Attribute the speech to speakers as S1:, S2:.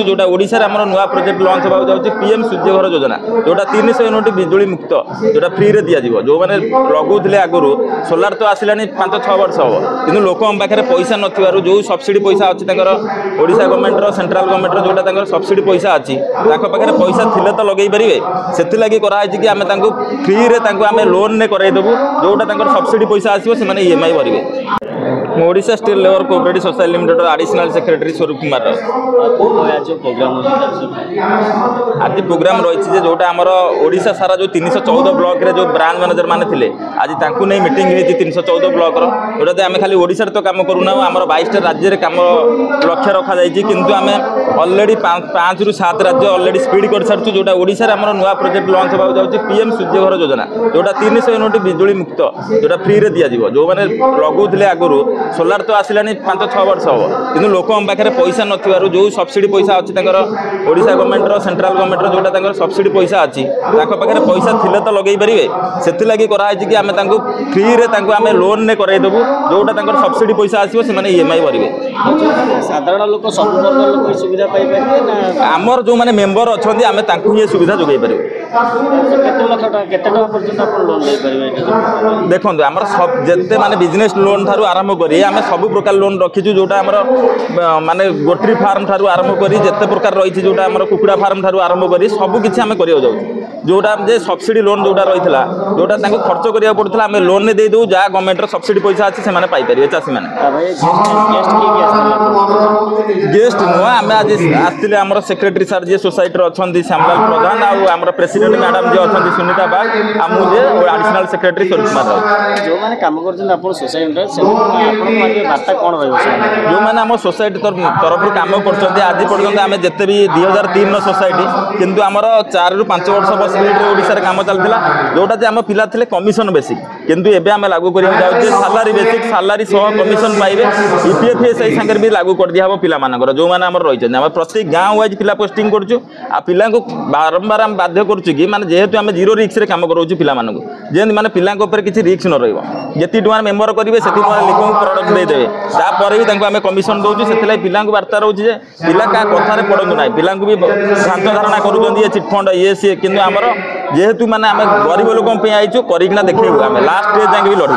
S1: जोटा ओडिशा आम नुआ प्रोजेक्ट लॉन्च होगा जाऊँगी पीएम सूर्यघर योजना जोटा 300 यूनिट बिजुली मुक्त जोटा फ्री रे दिया जो मैंने लगुले आगु सोलार तो आसला 5-6 वर्ष हम कि लोक पाखे पैसा नथिबारु जो सब्सिडी पैसा अच्छी ओडिशा गवर्नमेंट सेंट्रल गवर्नमेंट जोटा सब्सिडी पैसा अच्छी पाखे पैसा थिले तो लगे पारे से कराई कि आम फ्री रे आम लोन ने करदेबू जोटा सब्सिडी पैसा आसो से EMI भरवे। Odisha state labour cooperative society limited additional secretary Swarup Kumar आज प्रोग्राम रही जोटा आमर ओडिशा सारा जो 314 ब्लॉक रे जो ब्रांच मैनेजर माने थिले आज तांकू नहीं मीटिंग होती 314 ब्लॉक जोटा आम खाली ओडिशा तो काम करूना आमर 22 राज्य रे काम लक्ष्य रखा जाइए किंतु आम ऑलरेडी 5 ରୁ 7 राज्य ऑलरेडी स्पीड कर सारछु जोटा ओडिशा आमर नुआ प्रोजेक्ट लॉन्च होगा जाऊँगी पीएम सूर्यघर योजना जोटा 300 यूनिट बिजुली मुक्त जोटा फ्री रे दिया जो मैंने लगुले आगु सोलार तो आसला 5-6 वर्ष हम कि लोक पाखे पैसा नथिबारु जो सब्सिडी पैसा अच्छी ओडिशा गवर्नमेंट सेंट्रल गवर्नमेंट जोटा सब्सिडी पैसा अच्छी पाखे पैसा थिले तो लगे पारे से कराई कि आम फ्री रे आम लोन ने करदेबू जोटा सब्सिडी पैसा आसो से EMI भरवे।
S2: साधारण लोक सब वर्ग लोक सुविधा पाई पारे
S1: आमर जो मैंने मेंबर अच्छा आम ये सुविधा जोगाई पारे। देखो आम जिते माने बिजनेस लोन ठारू आरंभ करी आम सब प्रकार लोन रखीचु जोटा आमर माने गोट्री फार्म ठारू आरंभ करी जिते प्रकार रही जोटा आमर कुकुड़ा फार्म ठारू आरंभ करी सब किछि आम करियो जाउ जोटा जे सब्सिडी लोन जोटा रहितला जोटा तांको खर्च करिया पड़तला आम लोन ने दे दउ जा गवर्नमेंट रो सब्सिडी पैसा अछि से माने पाई परिबे चासी माने। गेस्ट नुआ आम आज आसथिले आमर सेक्रेटरी सर जे सोसाइटी रो अछंती श्यामलाल प्रधान आ आमर प्रेसिडेंट मैडम जे अछंती सुनीता बाग आमु जे एडिशनल सेक्रेटरी स्वरूप कुमार
S2: जो माने काम करछन अपन सोसाइटी से अपन माने वार्ता कोन रहयो
S1: जो मैंने आम सोसाइटी तरफ काम करछंती आज पर्यंत आम जिते भी 2003 सोसाइटी किंतु आमर 4 ରୁ 5 वर्ष बस ओडिशा रे काम चलथिला जोटा जे आम पिला थिले कमिशन बेसिक किंतु एबे आम लागू करिया जाउछे सालारी बेसिक सालारी सह कमिशन पाइबे EPFS संगे भी लागू कर दिया हम पिला मानकर जो मैंने आम रही आम प्रति गाँव वाइज पिला पोस्टिंग करछु आ पिला को बारंबार आम बाध्य करछु कि माने जेहेतु आम जीरो रिस्क रे काम करोछु पिला मानकु जे माने पिला को ऊपर किछि रिस्क न रहइबो जेति टुआर मेंबर करिवे सेति टुआर लिखो प्रोडक्ट दे देबे तापर भी तांको आम कमिशन दउछु सेथिलाई पिला को वार्ता रहउछि जे पिला का कथारे पड़नु नाही पिला को भी शांत धारणा करूछन ये चिटफंड ये सी किंतु आमर जेहेतु माने आम गरीब लोक पे आइछु करिकना देखैबु आम लास्ट स्टेज जाके भी लड़ू।